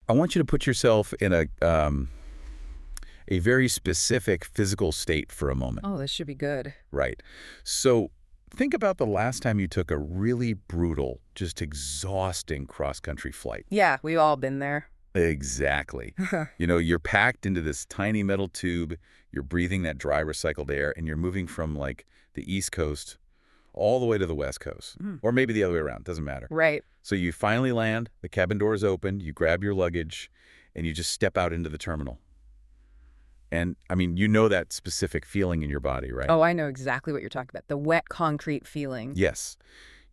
I want you to put yourself in a very specific physical state for a moment. Oh, this should be good. Right. So think about the last time you took a really brutal, just exhausting cross-country flight. Yeah, we've all been there. Exactly. You're packed into this tiny metal tube, you're breathing that dry recycled air, and you're moving from, like, the East Coast all the way to the West Coast. Or maybe the other way around, doesn't matter. Right. So you finally land, the cabin doors open, you grab your luggage, and you just step out into the terminal. And, I mean, you know that specific feeling in your body, right? Oh, I know exactly what you're talking about. The wet concrete feeling. Yes.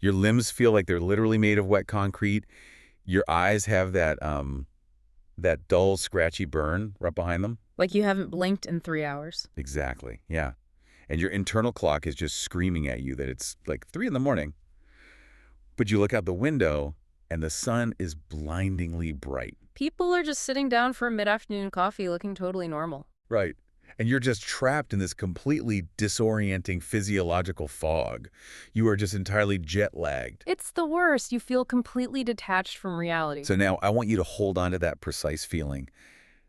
Your limbs feel like they're literally made of wet concrete. Your eyes have that dull, scratchy burn right behind them. Like you haven't blinked in 3 hours. Exactly, yeah. And your internal clock is just screaming at you that it's like 3 in the morning. But you look out the window, and the sun is blindingly bright. People are just sitting down for a mid-afternoon coffee looking totally normal. Right. And you're just trapped in this completely disorienting physiological fog. You are just entirely jet-lagged. It's the worst. You feel completely detached from reality. So now I want you to hold on to that precise feeling,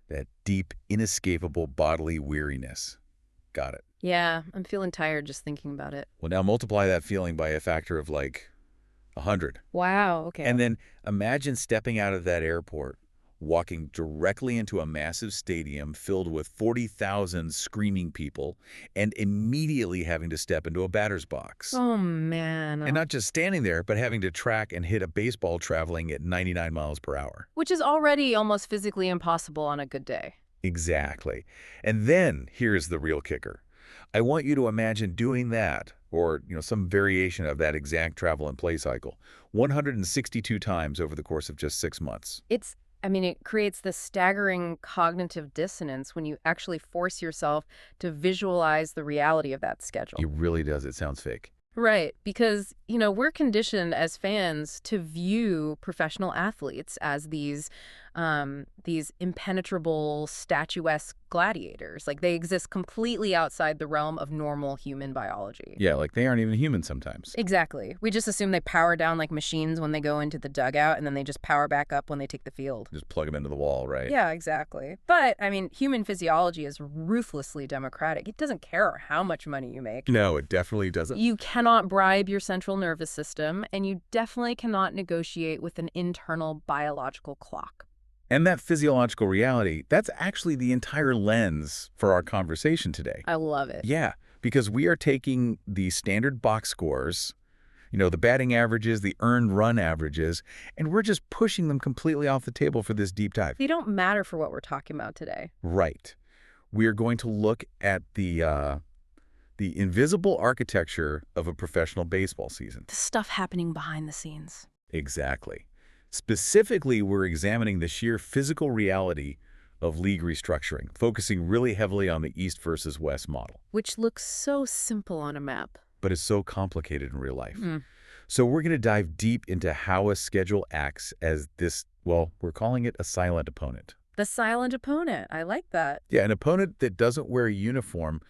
that deep, inescapable bodily weariness. Got it. Yeah, I'm feeling tired just thinking about it. Well, now multiply that feeling by a factor of like 100. Wow, okay. And then imagine stepping out of that airport, walking directly into a massive stadium filled with 40,000 screaming people, and immediately having to step into a batter's box. Oh, man. And not just standing there, but having to track and hit a baseball traveling at 99 miles per hour. Which is already almost physically impossible on a good day. Exactly. And then here's the real kicker. I want you to imagine doing that, or some variation of that exact travel and play cycle, 162 times over the course of just 6 months. It creates this staggering cognitive dissonance when you actually force yourself to visualize the reality of that schedule. It really does. It sounds fake. Right, because, we're conditioned as fans to view professional athletes as these impenetrable, statuesque gladiators. Like, they exist completely outside the realm of normal human biology. Yeah, like they aren't even human sometimes. Exactly. We just assume they power down like machines when they go into the dugout, and then they just power back up when they take the field. Just plug them into the wall, right? Yeah, exactly. But, human physiology is ruthlessly democratic. It doesn't care how much money you make. No, it definitely doesn't. You cannot bribe your central nervous system, and you definitely cannot negotiate with an internal biological clock. And that physiological reality, that's actually the entire lens for our conversation today. I love it. Yeah, because we are taking the standard box scores, the batting averages, the earned run averages, and we're just pushing them completely off the table for this deep dive. They don't matter for what we're talking about today. Right. We are going to look at the invisible architecture of a professional baseball season. The stuff happening behind the scenes. Exactly. Specifically, we're examining the sheer physical reality of league restructuring, focusing really heavily on the East versus West model. Which looks so simple on a map. But is so complicated in real life. So we're going to dive deep into how a schedule acts as this, well, we're calling it a silent opponent. The silent opponent. I like that. Yeah, an opponent that doesn't wear a uniform,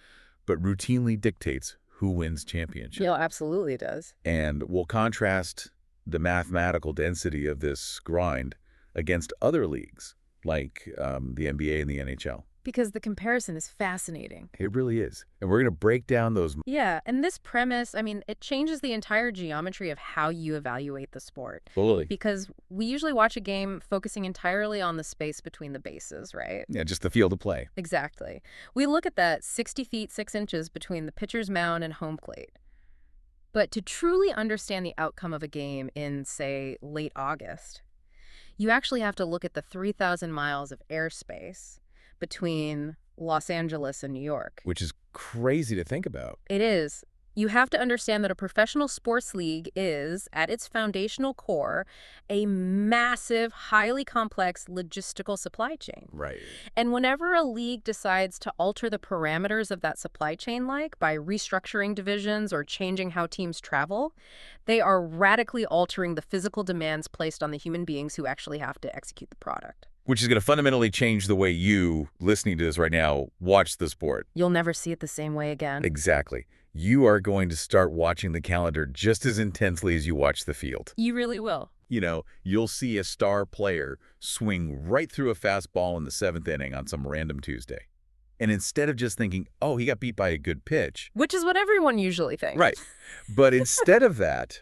but routinely dictates who wins championship. Yeah, absolutely it does. And we'll contrast the mathematical density of this grind against other leagues like the NBA and the NHL. Because the comparison is fascinating. It really is. And we're going to break down those. Yeah, and this premise, it changes the entire geometry of how you evaluate the sport. Totally. Because we usually watch a game focusing entirely on the space between the bases, right? Yeah, just the field of play. Exactly. We look at that 60 feet 6 inches between the pitcher's mound and home plate. But to truly understand the outcome of a game in, say, late August, you actually have to look at the 3,000 miles of airspace between Los Angeles and New York. Which is crazy to think about. It is. You have to understand that a professional sports league is, at its foundational core, a massive, highly complex logistical supply chain. Right. And whenever a league decides to alter the parameters of that supply chain, like by restructuring divisions or changing how teams travel, they are radically altering the physical demands placed on the human beings who actually have to execute the product. Which is going to fundamentally change the way you, listening to this right now, watch the sport. You'll never see it the same way again. Exactly. You are going to start watching the calendar just as intensely as you watch the field. You really will. You'll see a star player swing right through a fastball in the 7th inning on some random Tuesday. And instead of just thinking, oh, he got beat by a good pitch. Which is what everyone usually thinks. Right. But instead of that,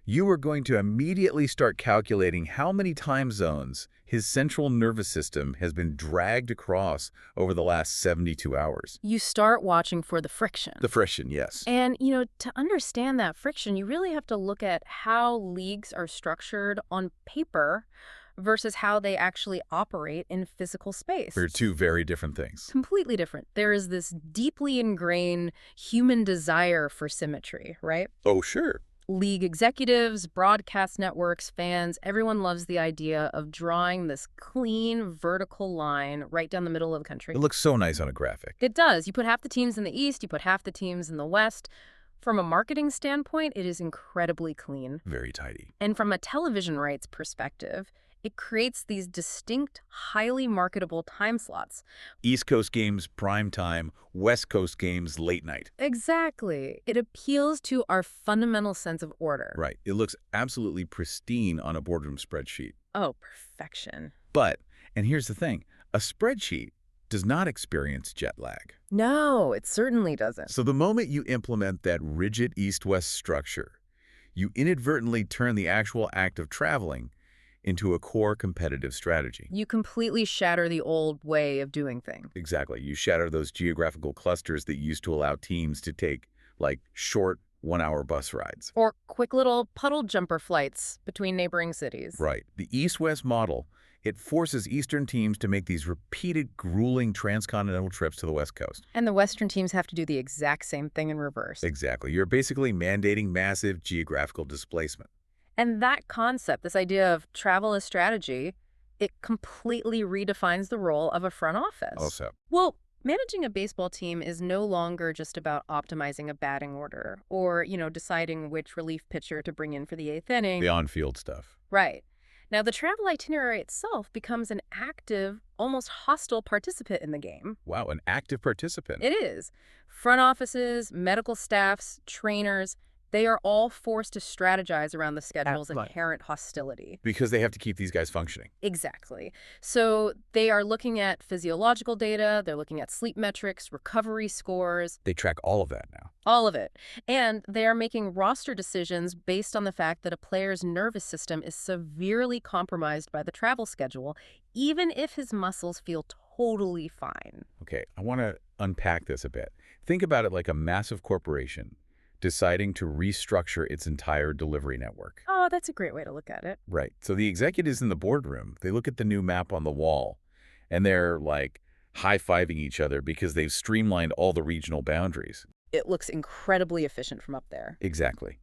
you are going to immediately start calculating how many time zones his central nervous system has been dragged across over the last 72 hours. You start watching for the friction. The friction, yes. And, to understand that friction, you really have to look at how leagues are structured on paper versus how they actually operate in physical space. They're two very different things. Completely different. There is this deeply ingrained human desire for symmetry, right? Oh, sure. League executives, broadcast networks, fans, everyone loves the idea of drawing this clean vertical line right down the middle of the country. It looks so nice on a graphic. It does. You put half the teams in the East, you put half the teams in the West. From a marketing standpoint, it is incredibly clean. Very tidy. And from a television rights perspective, it creates these distinct, highly marketable time slots. East Coast games, prime time. West Coast games, late night. Exactly. It appeals to our fundamental sense of order. Right. It looks absolutely pristine on a boardroom spreadsheet. Oh, perfection. But, and here's the thing, a spreadsheet does not experience jet lag. No, it certainly doesn't. So the moment you implement that rigid east-west structure, you inadvertently turn the actual act of traveling into a core competitive strategy. You completely shatter the old way of doing things. Exactly. You shatter those geographical clusters that used to allow teams to take, short one-hour bus rides. Or quick little puddle jumper flights between neighboring cities. Right. The East-West model, it forces Eastern teams to make these repeated, grueling transcontinental trips to the West Coast. And the Western teams have to do the exact same thing in reverse. Exactly. You're basically mandating massive geographical displacement. And that concept, this idea of travel as strategy, it completely redefines the role of a front office. Also. Well, managing a baseball team is no longer just about optimizing a batting order or, deciding which relief pitcher to bring in for the 8th inning. The on-field stuff. Right. Now, the travel itinerary itself becomes an active, almost hostile participant in the game. Wow, an active participant. It is. Front offices, medical staffs, trainers, they are all forced to strategize around the schedule's inherent hostility. Because they have to keep these guys functioning. Exactly. So they are looking at physiological data, they're looking at sleep metrics, recovery scores. They track all of that now. All of it. And they are making roster decisions based on the fact that a player's nervous system is severely compromised by the travel schedule, even if his muscles feel totally fine. Okay, I want to unpack this a bit. Think about it like a massive corporation deciding to restructure its entire delivery network. Oh, that's a great way to look at it. Right. So the executives in the boardroom, they look at the new map on the wall, and they're high-fiving each other because they've streamlined all the regional boundaries. It looks incredibly efficient from up there. Exactly.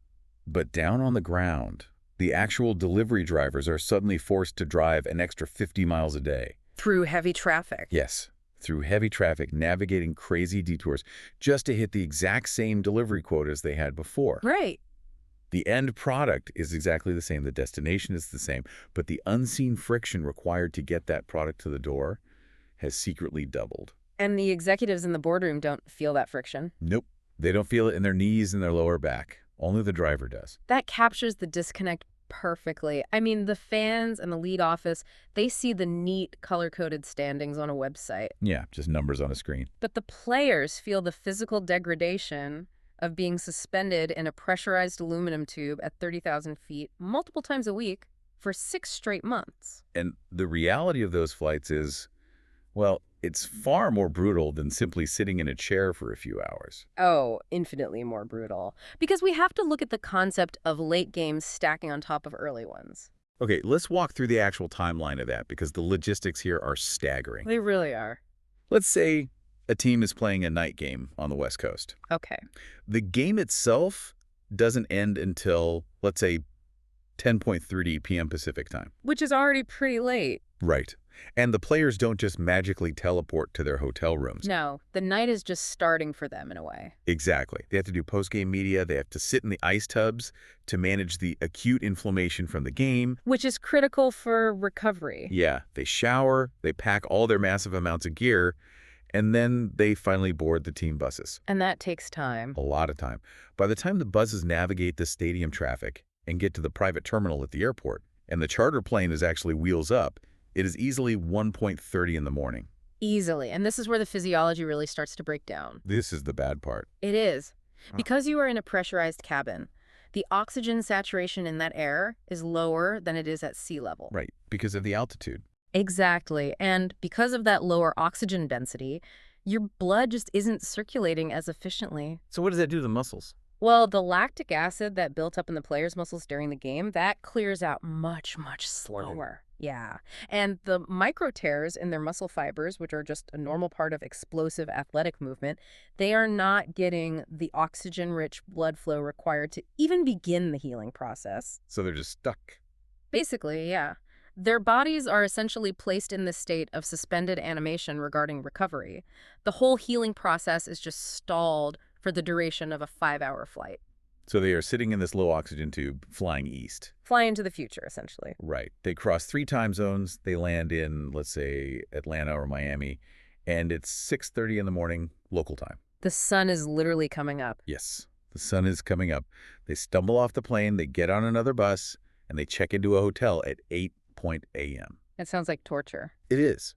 But down on the ground, the actual delivery drivers are suddenly forced to drive an extra 50 miles a day. Through heavy traffic. Yes. Through heavy traffic, navigating crazy detours, just to hit the exact same delivery quotas they had before. Right. The end product is exactly the same. The destination is the same. But the unseen friction required to get that product to the door has secretly doubled. And the executives in the boardroom don't feel that friction. Nope. They don't feel it in their knees and their lower back. Only the driver does. That captures the disconnect perfectly. I mean, the fans and the league office, they see the neat color-coded standings on a website. Yeah, just numbers on a screen. But the players feel the physical degradation of being suspended in a pressurized aluminum tube at 30,000 feet multiple times a week for 6 straight months. And the reality of those flights is, well, it's far more brutal than simply sitting in a chair for a few hours. Oh, infinitely more brutal. Because we have to look at the concept of late games stacking on top of early ones. Okay, let's walk through the actual timeline of that because the logistics here are staggering. They really are. Let's say a team is playing a night game on the West Coast. Okay. The game itself doesn't end until, let's say, 10:30 p.m. Pacific time. Which is already pretty late. Right. And the players don't just magically teleport to their hotel rooms. No, the night is just starting for them in a way. Exactly. They have to do post-game media. They have to sit in the ice tubs to manage the acute inflammation from the game. Which is critical for recovery. Yeah. They shower, they pack all their massive amounts of gear, and then they finally board the team buses. And that takes time. A lot of time. By the time the buses navigate the stadium traffic and get to the private terminal at the airport, and the charter plane is actually wheels up, it is easily 1:30 in the morning. Easily. And this is where the physiology really starts to break down. This is the bad part. It is. Huh. Because you are in a pressurized cabin, the oxygen saturation in that air is lower than it is at sea level. Right, because of the altitude. Exactly. And because of that lower oxygen density, your blood just isn't circulating as efficiently. So what does that do to the muscles? Well, the lactic acid that built up in the players' muscles during the game, that clears out much, much slower. Yeah. And the micro tears in their muscle fibers, which are just a normal part of explosive athletic movement, they are not getting the oxygen-rich blood flow required to even begin the healing process. So they're just stuck. Basically, yeah. Their bodies are essentially placed in this state of suspended animation regarding recovery. The whole healing process is just stalled for the duration of a 5-hour flight. So they are sitting in this low oxygen tube flying east. Fly into the future, essentially. Right. They cross 3 time zones. They land in, let's say, Atlanta or Miami, and it's 6:30 in the morning local time. The sun is literally coming up. Yes, the sun is coming up. They stumble off the plane, they get on another bus, and they check into a hotel at 8 a.m. It sounds like torture. It is.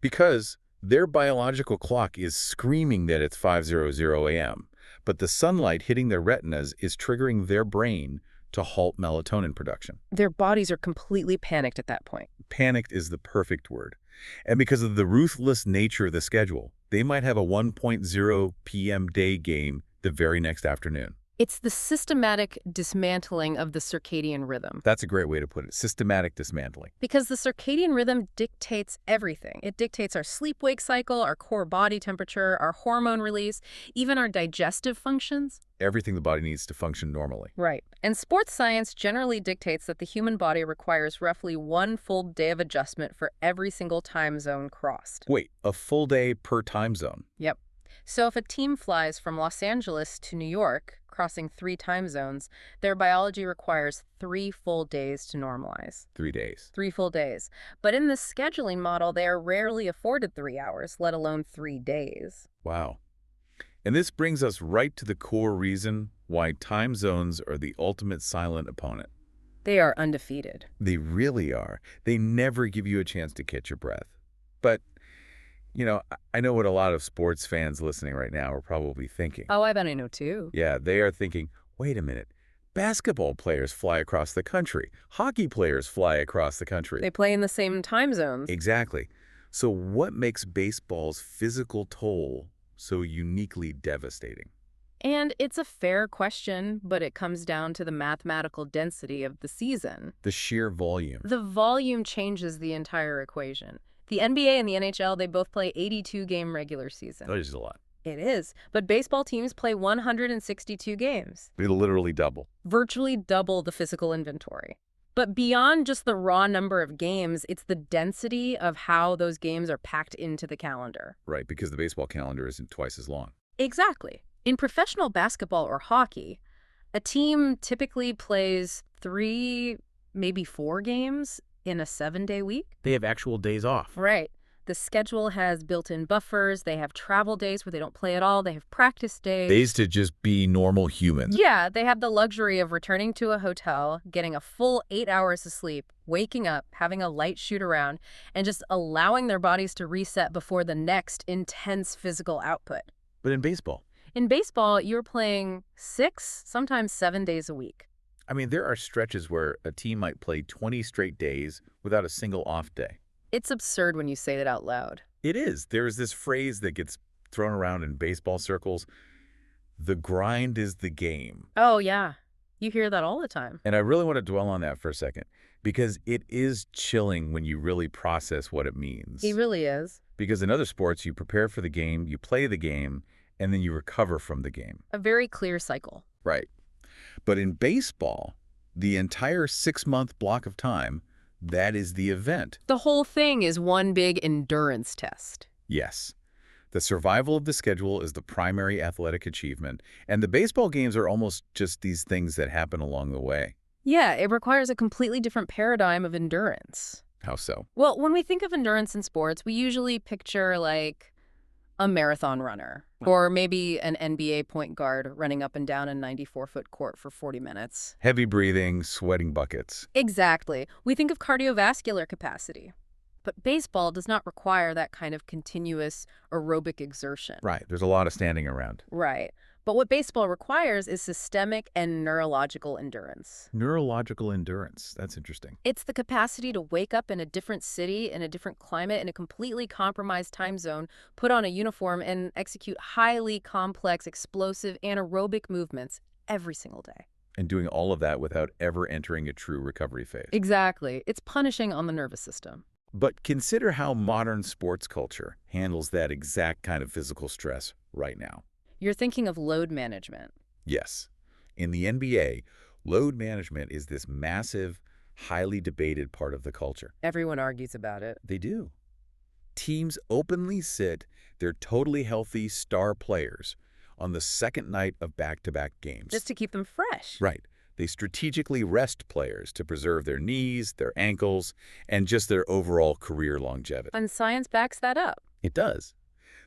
Because their biological clock is screaming that it's 5:00 a.m., but the sunlight hitting their retinas is triggering their brain to halt melatonin production. Their bodies are completely panicked at that point. Panicked is the perfect word. And because of the ruthless nature of the schedule, they might have a 1:00 p.m. day game the very next afternoon. It's the systematic dismantling of the circadian rhythm. That's a great way to put it. Systematic dismantling. Because the circadian rhythm dictates everything. It dictates our sleep-wake cycle, our core body temperature, our hormone release, even our digestive functions. Everything the body needs to function normally. Right. And sports science generally dictates that the human body requires roughly 1 full day of adjustment for every single time zone crossed. Wait, a full day per time zone? Yep. So if a team flies from Los Angeles to New York, crossing 3 time zones, their biology requires 3 full days to normalize. 3 days. 3 full days. But in this scheduling model, they are rarely afforded 3 hours, let alone 3 days. Wow. And this brings us right to the core reason why time zones are the ultimate silent opponent. They are undefeated. They really are. They never give you a chance to catch your breath. But, you know, I know what a lot of sports fans listening right now are probably thinking. Oh, I bet I know too. Yeah, they are thinking, wait a minute. Basketball players fly across the country. Hockey players fly across the country. They play in the same time zones. Exactly. So what makes baseball's physical toll so uniquely devastating? And it's a fair question, but it comes down to the mathematical density of the season. The sheer volume. The volume changes the entire equation. The NBA and the NHL, they both play 82-game regular season. That is a lot. It is. But baseball teams play 162 games. It'll literally double. Virtually double the physical inventory. But beyond just the raw number of games, it's the density of how those games are packed into the calendar. Right, because the baseball calendar isn't twice as long. Exactly. In professional basketball or hockey, a team typically plays 3, maybe 4 games in a 7-day week. They have actual days off. Right. The schedule has built-in buffers. They have travel days where they don't play at all. They have practice days. Days to just be normal humans. Yeah, they have the luxury of returning to a hotel, getting a full 8 hours of sleep, waking up, having a light shoot around, and just allowing their bodies to reset before the next intense physical output. But in baseball? In baseball, you're playing 6, sometimes 7 days a week. I mean, there are stretches where a team might play 20 straight days without a single off day. It's absurd when you say that out loud. It is. There is this phrase that gets thrown around in baseball circles. The grind is the game. Oh, yeah. You hear that all the time. And I really want to dwell on that for a second, because it is chilling when you really process what it means. He really is. Because in other sports, you prepare for the game, you play the game, and then you recover from the game. A very clear cycle. Right. But in baseball, the entire 6-month block of time, that is the event. The whole thing is one big endurance test. Yes. The survival of the schedule is the primary athletic achievement, and the baseball games are almost just these things that happen along the way. Yeah, it requires a completely different paradigm of endurance. How so? Well, when we think of endurance in sports, we usually picture, like, a marathon runner, or maybe an NBA point guard running up and down a 94-foot court for 40 minutes. Heavy breathing, sweating buckets. Exactly. We think of cardiovascular capacity. But baseball does not require that kind of continuous aerobic exertion. Right. There's a lot of standing around. Right. But what baseball requires is systemic and neurological endurance. Neurological endurance. That's interesting. It's the capacity to wake up in a different city, in a different climate, in a completely compromised time zone, put on a uniform, and execute highly complex, explosive, anaerobic movements every single day. And doing all of that without ever entering a true recovery phase. Exactly. It's punishing on the nervous system. But consider how modern sports culture handles that exact kind of physical stress right now. You're thinking of load management. Yes. In the NBA, load management is this massive, highly debated part of the culture. Everyone argues about it. They do. Teams openly sit their totally healthy star players on the second night of back-to-back games. Just to keep them fresh. Right. They strategically rest players to preserve their knees, their ankles, and just their overall career longevity. And science backs that up. It does.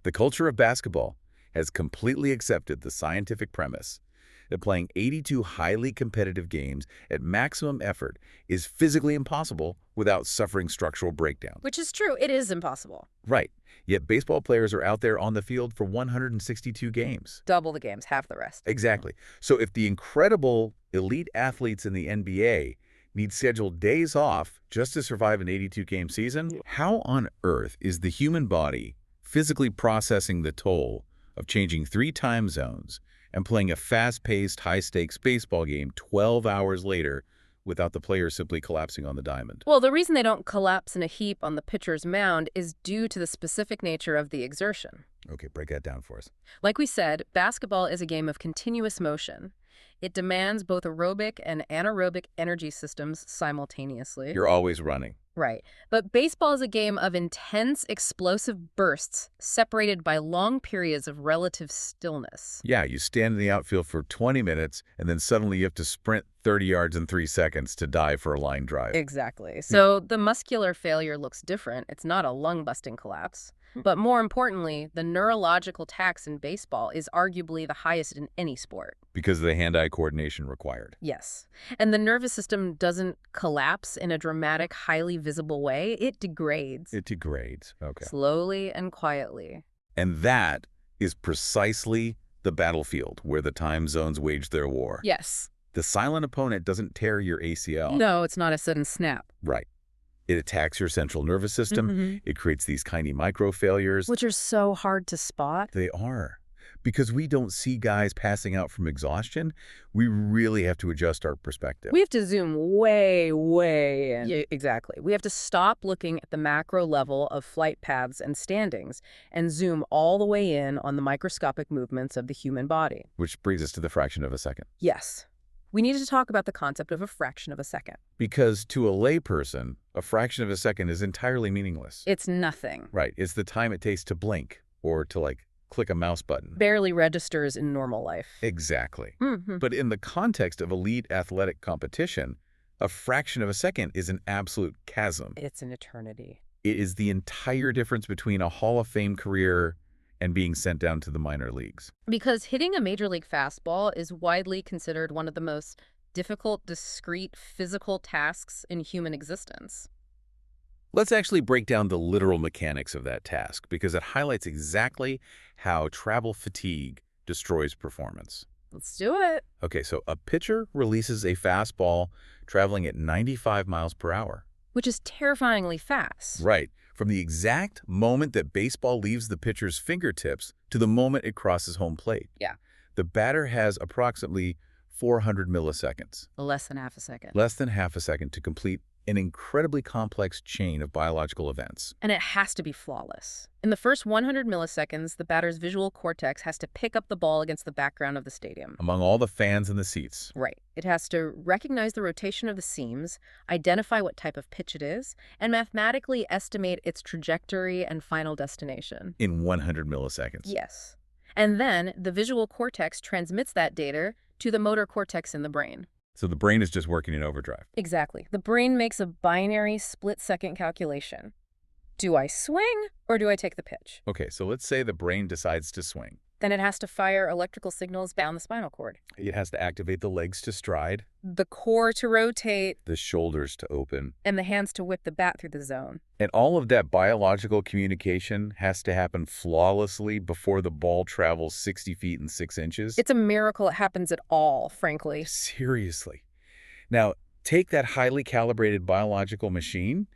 The culture of basketball has completely accepted the scientific premise that playing 82 highly competitive games at maximum effort is physically impossible without suffering structural breakdown. Which is true. It is impossible. Right. Yet baseball players are out there on the field for 162 games. Double the games, half the rest. Exactly. So if the incredible elite athletes in the NBA need scheduled days off just to survive an 82-game season, how on earth is the human body physically processing the toll of changing 3 time zones and playing a fast-paced, high-stakes baseball game 12 hours later without the player simply collapsing on the diamond? Well, the reason they don't collapse in a heap on the pitcher's mound is due to the specific nature of the exertion. Okay, break that down for us. Like we said, basketball is a game of continuous motion. It demands both aerobic and anaerobic energy systems simultaneously. You're always running. Right. But baseball is a game of intense, explosive bursts separated by long periods of relative stillness. Yeah, you stand in the outfield for 20 minutes, and then suddenly you have to sprint 30 yards in 3 seconds to dive for a line drive. Exactly. So the muscular failure looks different. It's not a lung-busting collapse. But more importantly, the neurological tax in baseball is arguably the highest in any sport. Because of the hand-eye coordination required. Yes. And the nervous system doesn't collapse in a dramatic, highly visible way. It degrades. It degrades. Okay. Slowly and quietly. And that is precisely the battlefield where the time zones wage their war. Yes. The silent opponent doesn't tear your ACL. No, it's not a sudden snap. Right. It attacks your central nervous system. It creates these tiny micro failures. Which are so hard to spot. They are. Because we don't see guys passing out from exhaustion, we really have to adjust our perspective. We have to zoom way, way in. Yeah, exactly. We have to stop looking at the macro level of flight paths and standings and zoom all the way in on the microscopic movements of the human body. Which brings us to the fraction of a second. Yes. We need to talk about the concept of a fraction of a second. Because to a layperson, a fraction of a second is entirely meaningless. It's nothing. Right. It's the time it takes to blink or to, click a mouse button. Barely registers in normal life. Exactly. But in the context of elite athletic competition, a fraction of a second is an absolute chasm. It's an eternity. It is the entire difference between a Hall of Fame career and being sent down to the minor leagues. Because hitting a major league fastball is widely considered one of the most difficult, discrete, physical tasks in human existence. Let's actually break down the literal mechanics of that task because it highlights exactly how travel fatigue destroys performance. Let's do it. Okay, so a pitcher releases a fastball traveling at 95 miles per hour. Which is terrifyingly fast. Right. From the exact moment that baseball leaves the pitcher's fingertips to the moment it crosses home plate. Yeah. The batter has approximately 400 milliseconds. Less than half a second. Less than half a second to complete an incredibly complex chain of biological events. And it has to be flawless. In the first 100 milliseconds, the batter's visual cortex has to pick up the ball against the background of the stadium. Among all the fans in the seats. Right. It has to recognize the rotation of the seams, identify what type of pitch it is, and mathematically estimate its trajectory and final destination. In 100 milliseconds. Yes. And then the visual cortex transmits that data to the motor cortex in the brain. So the brain is just working in overdrive. Exactly. The brain makes a binary split-second calculation. Do I swing or do I take the pitch? Okay, so let's say the brain decides to swing. Then it has to fire electrical signals down the spinal cord. It has to activate the legs to stride, The core to rotate, the shoulders to open, and the hands to whip the bat through the zone. and all of that biological communication has to happen flawlessly before the ball travels 60 feet and 6 inches. It's a miracle it happens at all, frankly. Seriously. Now, take that highly calibrated biological machine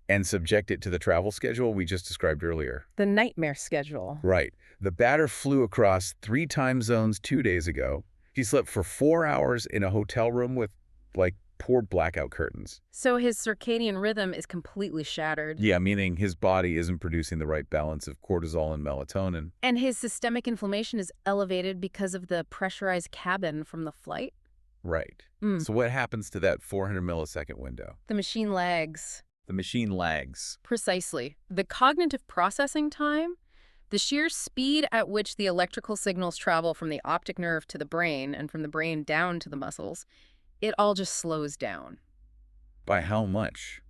and subject it to the travel schedule we just described earlier. The nightmare schedule. Right. The batter flew across 3 time zones 2 days ago. He slept for 4 hours in a hotel room with, like, poor blackout curtains. So his circadian rhythm is completely shattered. Yeah, meaning his body isn't producing the right balance of cortisol and melatonin. And his systemic inflammation is elevated because of the pressurized cabin from the flight. Right. Mm. So what happens to that 400 millisecond window? The machine lags. The machine lags. Precisely. The cognitive processing time, the sheer speed at which the electrical signals travel from the optic nerve to the brain and from the brain down to the muscles, it all just slows down. By how much?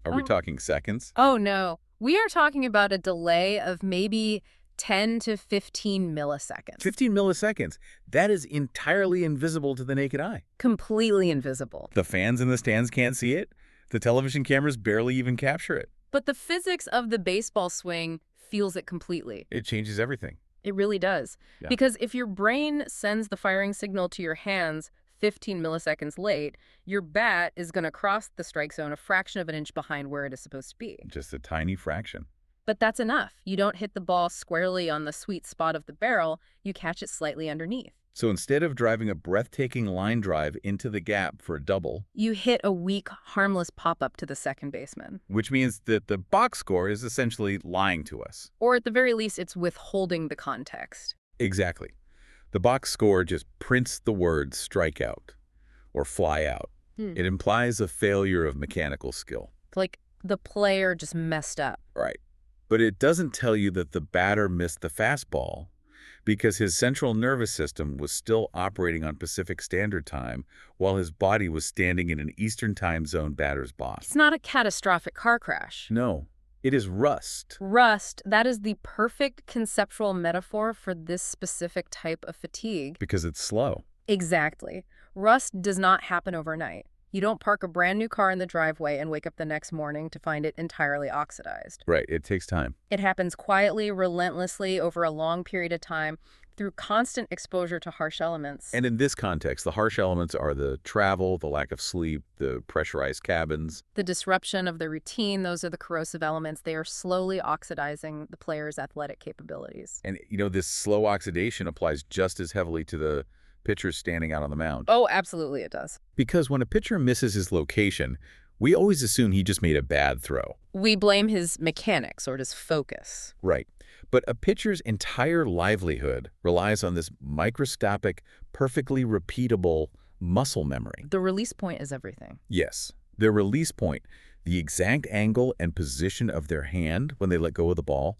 Are we Oh. talking seconds? Oh, no. We are talking about a delay of maybe 10 to 15 milliseconds. 15 milliseconds. That is entirely invisible to the naked eye. Completely invisible. The fans in the stands can't see it. The television cameras barely even capture it. But the physics of the baseball swing feels it completely. It changes everything. It really does. Yeah. Because if your brain sends the firing signal to your hands 15 milliseconds late, your bat is going to cross the strike zone a fraction of an inch behind where it is supposed to be. Just a tiny fraction. But that's enough. You don't hit the ball squarely on the sweet spot of the barrel, you catch it slightly underneath. So instead of driving a breathtaking line drive into the gap for a double, You hit a weak, harmless pop-up to the second baseman. which means that the box score is essentially lying to us. Or at the very least, it's withholding the context. Exactly. The box score just prints the word strikeout or fly out. It implies a failure of mechanical skill. Like the player just messed up. Right. But it doesn't tell you that the batter missed the fastball because his central nervous system was still operating on Pacific Standard Time while his body was standing in an Eastern Time Zone batter's box. It's not a catastrophic car crash. No, it is rust. Rust, that is the perfect conceptual metaphor for this specific type of fatigue. Because it's slow. Exactly. Rust does not happen overnight. You don't park a brand new car in the driveway and wake up the next morning to find it entirely oxidized. Right, it takes time. It happens quietly, relentlessly, over a long period of time through constant exposure to harsh elements. And in this context, the harsh elements are the travel, the lack of sleep, the pressurized cabins. The disruption of the routine, those are the corrosive elements. They are slowly oxidizing the player's athletic capabilities. And, this slow oxidation applies just as heavily to the pitcher standing out on the mound. Oh, absolutely it does. Because when a pitcher misses his location, we always assume he just made a bad throw. We blame his mechanics or his focus. Right. But a pitcher's entire livelihood relies on this microscopic, perfectly repeatable muscle memory. The release point is everything. Yes, their release point, the exact angle and position of their hand when they let go of the ball,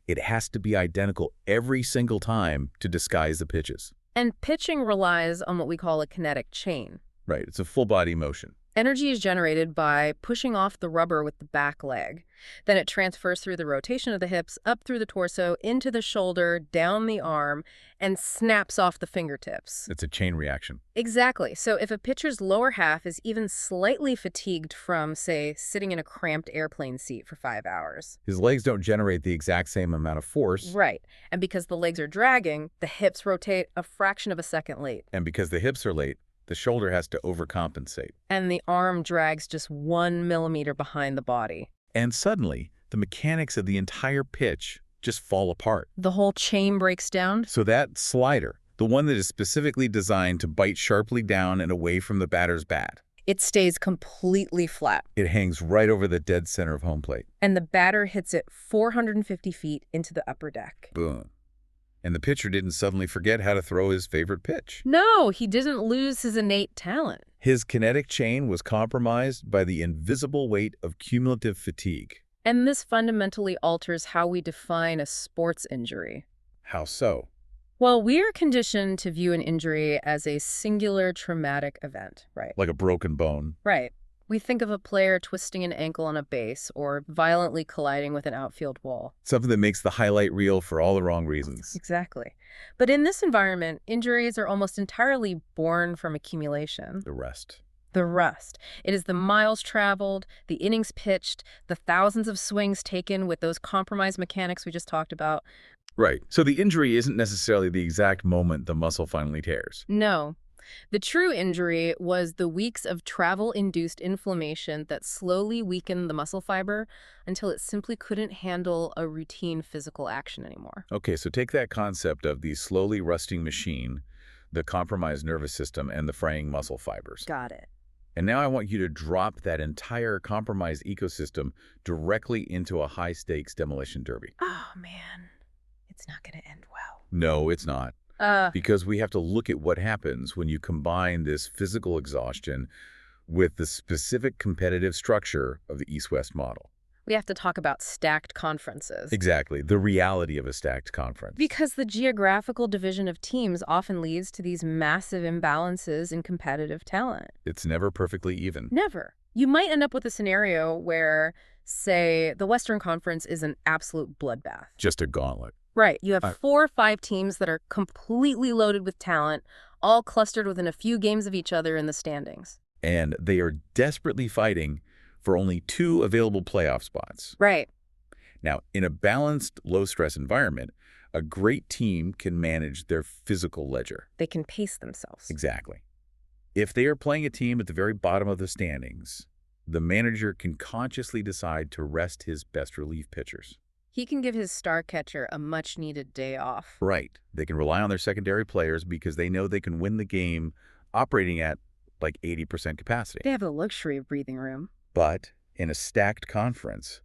it has to be identical every single time to disguise the pitches. And pitching relies on what we call a kinetic chain. Right, it's a full body motion. Energy is generated by pushing off the rubber with the back leg. Then it transfers through the rotation of the hips, up through the torso, into the shoulder, down the arm, and snaps off the fingertips. It's a chain reaction. Exactly. So if a pitcher's lower half is even slightly fatigued from, say, sitting in a cramped airplane seat for 5 hours. His legs don't generate the exact same amount of force. Right. And because the legs are dragging, the hips rotate a fraction of a second late. And because the hips are late, the shoulder has to overcompensate. And the arm drags just 1 millimeter behind the body. And suddenly, the mechanics of the entire pitch just fall apart. The whole chain breaks down. So that slider, the one that is specifically designed to bite sharply down and away from the batter's bat, It stays completely flat. it hangs right over the dead center of home plate. And the batter hits it 450 feet into the upper deck. Boom. And the pitcher didn't suddenly forget how to throw his favorite pitch. No, he didn't lose his innate talent. His kinetic chain was compromised by the invisible weight of cumulative fatigue. And this fundamentally alters how we define a sports injury. How so? Well, we are conditioned to view an injury as a singular traumatic event, right? Like a broken bone. Right. We think of a player twisting an ankle on a base or violently colliding with an outfield wall. Something that makes the highlight reel for all the wrong reasons. Exactly. But in this environment, injuries are almost entirely born from accumulation. The rest. The rust. It is the miles traveled, the innings pitched, the thousands of swings taken with those compromised mechanics we just talked about. Right. So the injury isn't necessarily the exact moment the muscle finally tears. No. The true injury was the weeks of travel-induced inflammation that slowly weakened the muscle fiber until it simply couldn't handle a routine physical action anymore. Okay, so take that concept of the slowly rusting machine, the compromised nervous system, and the fraying muscle fibers. Got it. And now I want you to drop that entire compromised ecosystem directly into a high-stakes demolition derby. Oh, man. It's not going to end well. No, it's not. Because we have to look at what happens when you combine this physical exhaustion with the specific competitive structure of the East-West model. We have to talk about stacked conferences. Exactly, the reality of a stacked conference. Because the geographical division of teams often leads to these massive imbalances in competitive talent. It's never perfectly even. Never. You might end up with a scenario where, say, the Western Conference is an absolute bloodbath. Just a gauntlet. Right. You have 4 or 5 teams that are completely loaded with talent, all clustered within a few games of each other in the standings. And they are desperately fighting for only 2 available playoff spots. Right. Now, in a balanced, low-stress environment, a great team can manage their physical ledger. They can pace themselves. Exactly. If they are playing a team at the very bottom of the standings, the manager can consciously decide to rest his best relief pitchers. He can give his star catcher a much-needed day off. Right. They can rely on their secondary players because they know they can win the game operating at like 80% capacity. They have the luxury of breathing room. But in a stacked conference,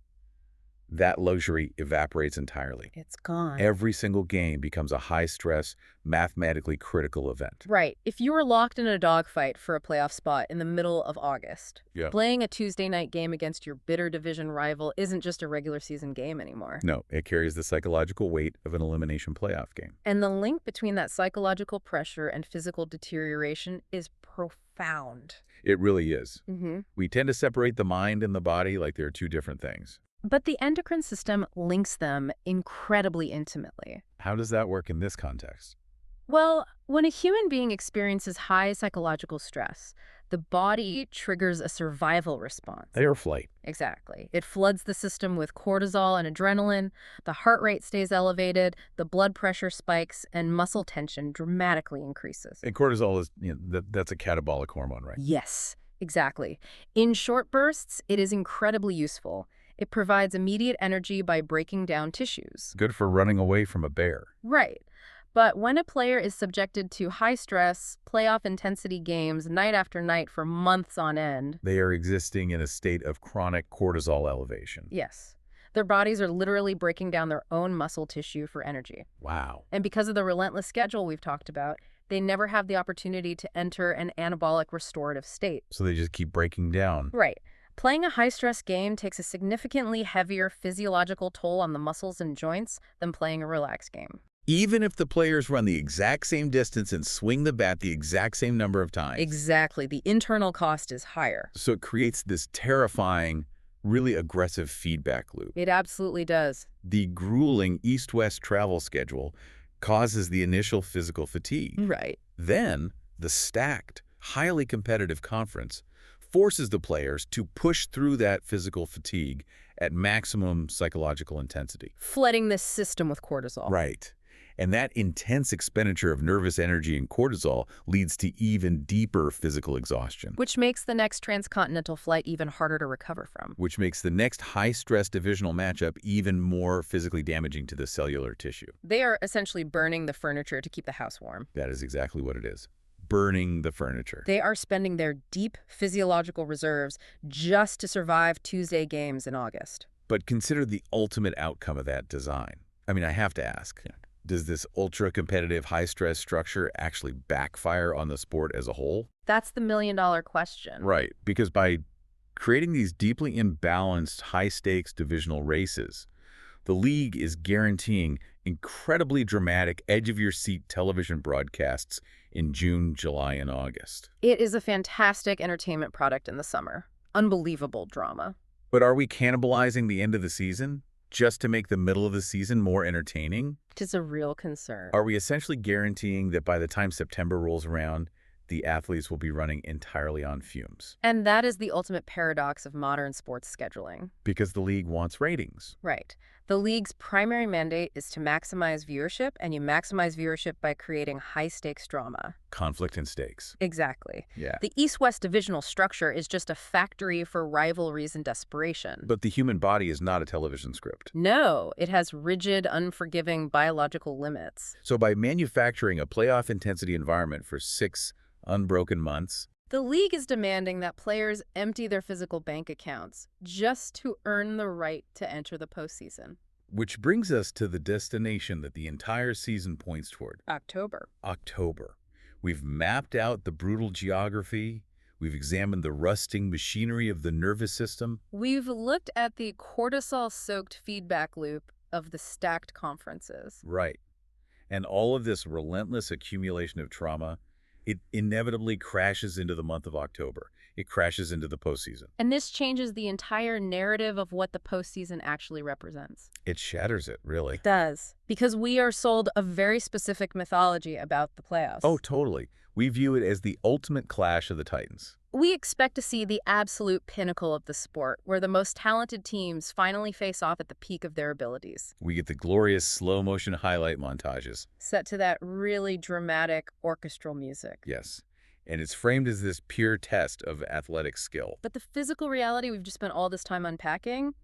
that luxury evaporates entirely. It's gone. Every single game becomes a high-stress, mathematically critical event. Right. If you were locked in a dogfight for a playoff spot in the middle of August, Yeah. playing a Tuesday night game against your bitter division rival isn't just a regular season game anymore. No, it carries the psychological weight of an elimination playoff game. And the link between that psychological pressure and physical deterioration is profound. It really is. Mm-hmm. We tend to separate the mind and the body like they're 2 different things. But the endocrine system links them incredibly intimately. How does that work in this context? Well, when a human being experiences high psychological stress, the body triggers a survival response. Fight or flight. Exactly. It floods the system with cortisol and adrenaline, the heart rate stays elevated, the blood pressure spikes, and muscle tension dramatically increases. And cortisol is, that's a catabolic hormone, right? Yes, exactly. In short bursts, it is incredibly useful. It provides immediate energy by breaking down tissues. Good for running away from a bear. Right. But when a player is subjected to high-stress, playoff-intensity games night after night for months on end... They are existing in a state of chronic cortisol elevation. Yes. Their bodies are literally breaking down their own muscle tissue for energy. Wow. And because of the relentless schedule we've talked about, they never have the opportunity to enter an anabolic restorative state. So they just keep breaking down. Right. Playing a high-stress game takes a significantly heavier physiological toll on the muscles and joints than playing a relaxed game. Even if the players run the exact same distance and swing the bat the exact same number of times. Exactly. The internal cost is higher. So it creates this terrifying, really aggressive feedback loop. It absolutely does. The grueling east-west travel schedule causes the initial physical fatigue. Right. Then, the stacked, highly competitive conference forces the players to push through that physical fatigue at maximum psychological intensity. Flooding this system with cortisol. Right. And that intense expenditure of nervous energy and cortisol leads to even deeper physical exhaustion. Which makes the next transcontinental flight even harder to recover from. Which makes the next high-stress divisional matchup even more physically damaging to the cellular tissue. They are essentially burning the furniture to keep the house warm. That is exactly what it is. Burning the furniture. They are spending their deep physiological reserves just to survive Tuesday games in August. But consider the ultimate outcome of that design. I mean, I have to ask, does this ultra-competitive high-stress structure actually backfire on the sport as a whole? That's the million-dollar question. Right, because by creating these deeply imbalanced high-stakes divisional races, the league is guaranteeing incredibly dramatic edge-of-your-seat television broadcasts in June, July, and August. It is a fantastic entertainment product in the summer. Unbelievable drama. But are we cannibalizing the end of the season just to make the middle of the season more entertaining? It is a real concern. Are we essentially guaranteeing that by the time September rolls around, the athletes will be running entirely on fumes? And that is the ultimate paradox of modern sports scheduling. Because the league wants ratings. Right. The league's primary mandate is to maximize viewership, and you maximize viewership by creating high-stakes drama. Conflict and stakes. Exactly. Yeah. The East-West divisional structure is just a factory for rivalries and desperation. But the human body is not a television script. No, it has rigid, unforgiving biological limits. So by manufacturing a playoff intensity environment for 6 unbroken months, The league is demanding that players empty their physical bank accounts just to earn the right to enter the postseason. which brings us to the destination that the entire season points toward, October. October. We've mapped out the brutal geography. We've examined the rusting machinery of the nervous system. We've looked at the cortisol-soaked feedback loop of the stacked conferences. Right. And all of this relentless accumulation of trauma, it inevitably crashes into the month of October. It crashes into the postseason. And this changes the entire narrative of what the postseason actually represents. It shatters it, really. It does. Because we are sold a very specific mythology about the playoffs. Oh, totally. We view it as the ultimate clash of the Titans. We expect to see the absolute pinnacle of the sport, where the most talented teams finally face off at the peak of their abilities. We get the glorious slow-motion highlight montages. Set to that really dramatic orchestral music. Yes. And it's framed as this pure test of athletic skill. But the physical reality we've just spent all this time unpacking,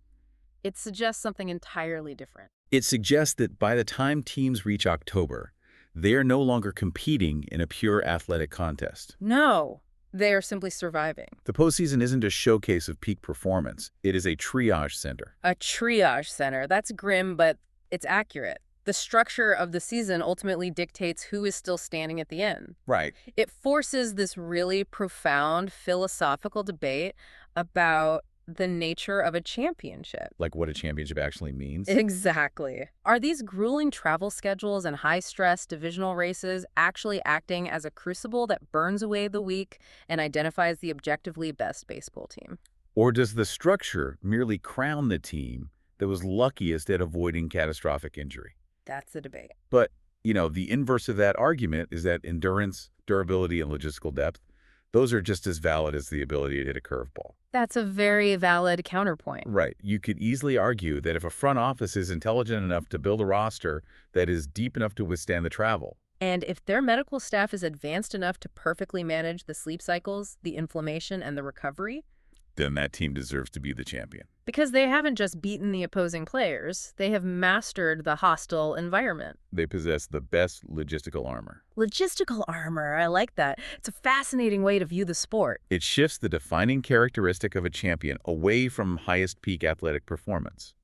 it suggests something entirely different. It suggests that by the time teams reach October, they are no longer competing in a pure athletic contest. No, they are simply surviving. The postseason isn't a showcase of peak performance. It is a triage center. A triage center. That's grim, but it's accurate. The structure of the season ultimately dictates who is still standing at the end. Right. It forces this really profound philosophical debate about the nature of a championship. Like what a championship actually means. Exactly. Are these grueling travel schedules and high-stress divisional races actually acting as a crucible that burns away the weak and identifies the objectively best baseball team? Or does the structure merely crown the team that was luckiest at avoiding catastrophic injury? That's the debate. But, the inverse of that argument is that endurance, durability, and logistical depth, those are just as valid as the ability to hit a curveball. That's a very valid counterpoint. Right. You could easily argue that if a front office is intelligent enough to build a roster that is deep enough to withstand the travel, And if their medical staff is advanced enough to perfectly manage the sleep cycles, the inflammation, and the recovery, then that team deserves to be the champion. because they haven't just beaten the opposing players, they have mastered the hostile environment. They possess the best logistical armor. Logistical armor, I like that. It's a fascinating way to view the sport. It shifts the defining characteristic of a champion away from highest peak athletic performance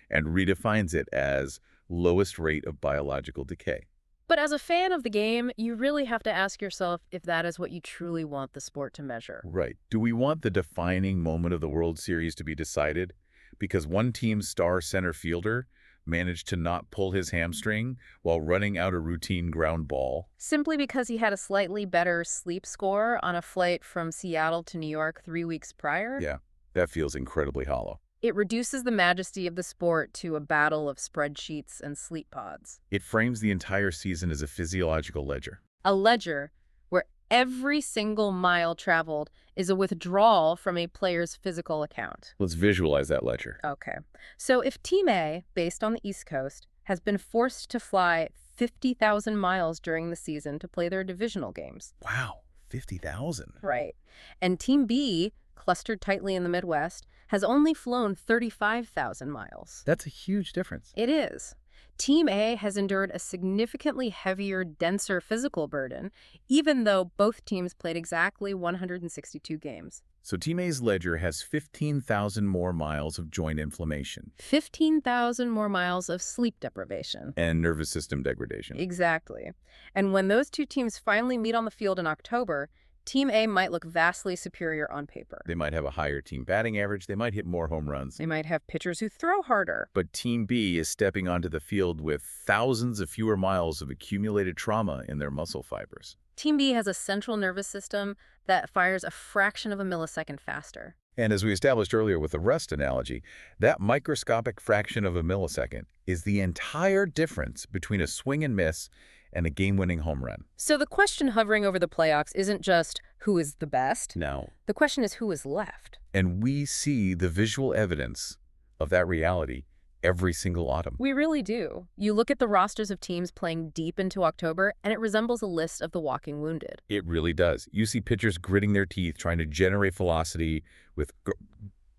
and redefines it as lowest rate of biological decay. But as a fan of the game, you really have to ask yourself if that is what you truly want the sport to measure. Right. Do we want the defining moment of the World Series to be decided because one team's star center fielder managed to not pull his hamstring while running out a routine ground ball? Simply because he had a slightly better sleep score on a flight from Seattle to New York 3 weeks prior? Yeah, that feels incredibly hollow. It reduces the majesty of the sport to a battle of spreadsheets and sleep pods. It frames the entire season as a physiological ledger. A ledger where every single mile traveled is a withdrawal from a player's physical account. Let's visualize that ledger. Okay. So if Team A, based on the East Coast, has been forced to fly 50,000 miles during the season to play their divisional games. Wow, 50,000. Right. And Team B, clustered tightly in the Midwest, has only flown 35,000 miles. That's a huge difference. It is. Team A has endured a significantly heavier, denser physical burden, even though both teams played exactly 162 games. So Team A's ledger has 15,000 more miles of joint inflammation 15,000 more miles of sleep deprivation. and nervous system degradation. Exactly. And when those two teams finally meet on the field in October, Team A might look vastly superior on paper. They might have a higher team batting average. They might hit more home runs. They might have pitchers who throw harder. But Team B is stepping onto the field with thousands of fewer miles of accumulated trauma in their muscle fibers. Team B has a central nervous system that fires a fraction of a millisecond faster. And as we established earlier with the rust analogy, that microscopic fraction of a millisecond is the entire difference between a swing and miss and a game-winning home run. So the question hovering over the playoffs isn't just who is the best. No. The question is who is left. And we see the visual evidence of that reality every single autumn. We really do. You look at the rosters of teams playing deep into October, and it resembles a list of the walking wounded. It really does. You see pitchers gritting their teeth, trying to generate velocity with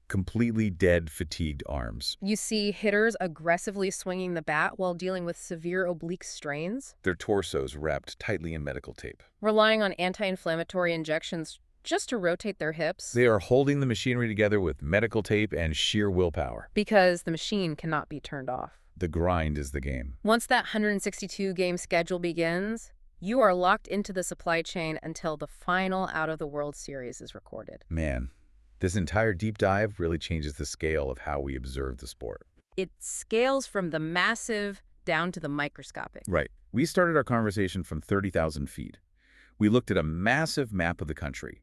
completely dead, fatigued arms. You see hitters aggressively swinging the bat while dealing with severe oblique strains, Their torsos wrapped tightly in medical tape. relying on anti-inflammatory injections just to rotate their hips, They are holding the machinery together with medical tape and sheer willpower. because the machine cannot be turned off. The grind is the game. Once that 162-game schedule begins, you are locked into the supply chain until the final out of the World Series is recorded. Man, this entire deep dive really changes the scale of how we observe the sport. It scales from the massive down to the microscopic. Right. We started our conversation from 30,000 feet. We looked at a massive map of the country,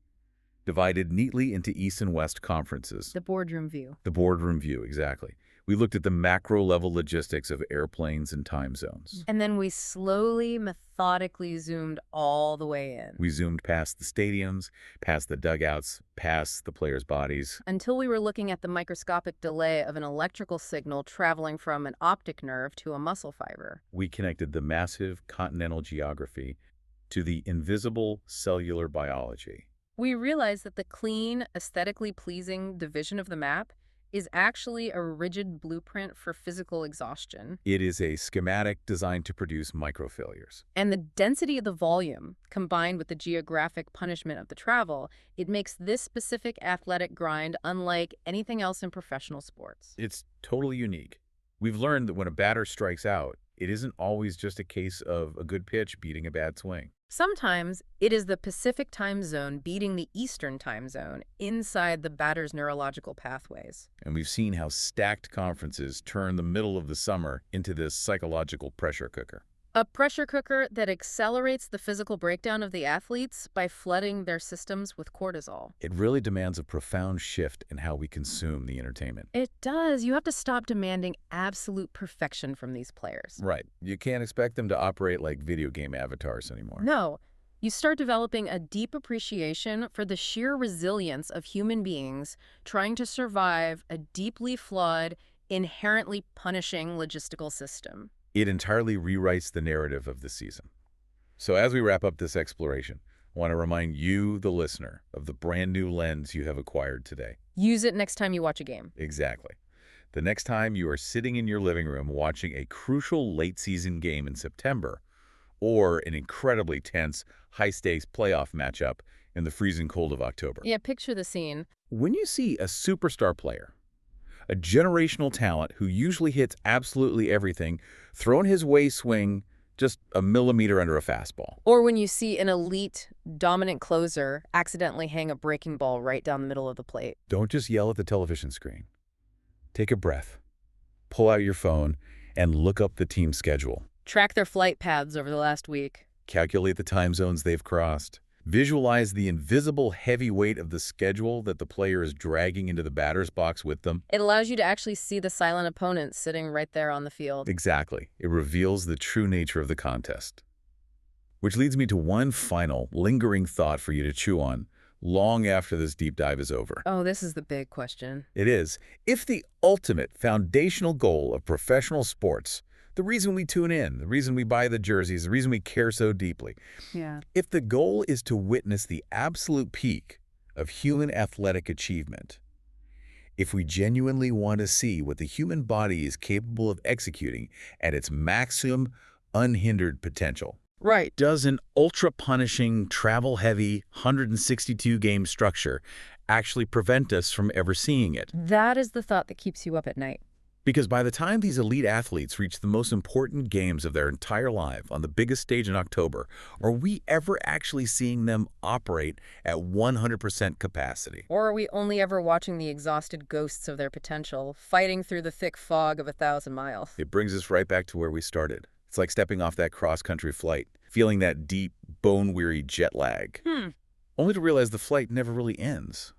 divided neatly into East and West conferences. The boardroom view. The boardroom view, exactly. We looked at the macro-level logistics of airplanes and time zones. And then we slowly, methodically zoomed all the way in. We zoomed past the stadiums, past the dugouts, past the players' bodies. Until we were looking at the microscopic delay of an electrical signal traveling from an optic nerve to a muscle fiber. We connected the massive continental geography to the invisible cellular biology. We realized that the clean, aesthetically pleasing division of the map is actually a rigid blueprint for physical exhaustion. It is a schematic designed to produce microfailures. And the density of the volume, combined with the geographic punishment of the travel, it makes this specific athletic grind unlike anything else in professional sports. It's totally unique. We've learned that when a batter strikes out, it isn't always just a case of a good pitch beating a bad swing. Sometimes it is the Pacific time zone beating the Eastern time zone inside the batter's neurological pathways. And we've seen how stacked conferences turn the middle of the summer into this psychological pressure cooker. A pressure cooker that accelerates the physical breakdown of the athletes by flooding their systems with cortisol. It really demands a profound shift in how we consume the entertainment. It does. You have to stop demanding absolute perfection from these players. Right. You can't expect them to operate like video game avatars anymore. No. You start developing a deep appreciation for the sheer resilience of human beings trying to survive a deeply flawed, inherently punishing logistical system. It entirely rewrites the narrative of the season. So as we wrap up this exploration, I want to remind you, the listener, of the brand new lens you have acquired today. Use it next time you watch a game. Exactly. The next time you are sitting in your living room watching a crucial late-season game in September, or an incredibly tense, high-stakes playoff matchup in the freezing cold of October. Yeah, picture the scene. When you see a superstar player, a generational talent who usually hits absolutely everything, throw in his way swing just a millimeter under a fastball. Or when you see an elite, dominant closer accidentally hang a breaking ball right down the middle of the plate. Don't just yell at the television screen. Take a breath, pull out your phone, and look up the team's schedule. Track their flight paths over the last week. Calculate the time zones they've crossed. Visualize the invisible heavy weight of the schedule that the player is dragging into the batter's box with them. It allows you to actually see the silent opponent sitting right there on the field. Exactly. It reveals the true nature of the contest. Which leads me to one final, lingering thought for you to chew on long after this deep dive is over. Oh, this is the big question. It is, if the ultimate foundational goal of professional sports, the reason we tune in, the reason we buy the jerseys, the reason we care so deeply, Yeah. if the goal is to witness the absolute peak of human athletic achievement, if we genuinely want to see what the human body is capable of executing at its maximum unhindered potential, Right. does an ultra-punishing, travel-heavy, 162-game structure actually prevent us from ever seeing it? That is the thought that keeps you up at night. Because by the time these elite athletes reach the most important games of their entire life on the biggest stage in October, are we ever actually seeing them operate at 100% capacity? Or are we only ever watching the exhausted ghosts of their potential, fighting through the thick fog of 1,000 miles? It brings us right back to where we started. It's like stepping off that cross-country flight, feeling that deep, bone-weary jet lag, only to realize the flight never really ends.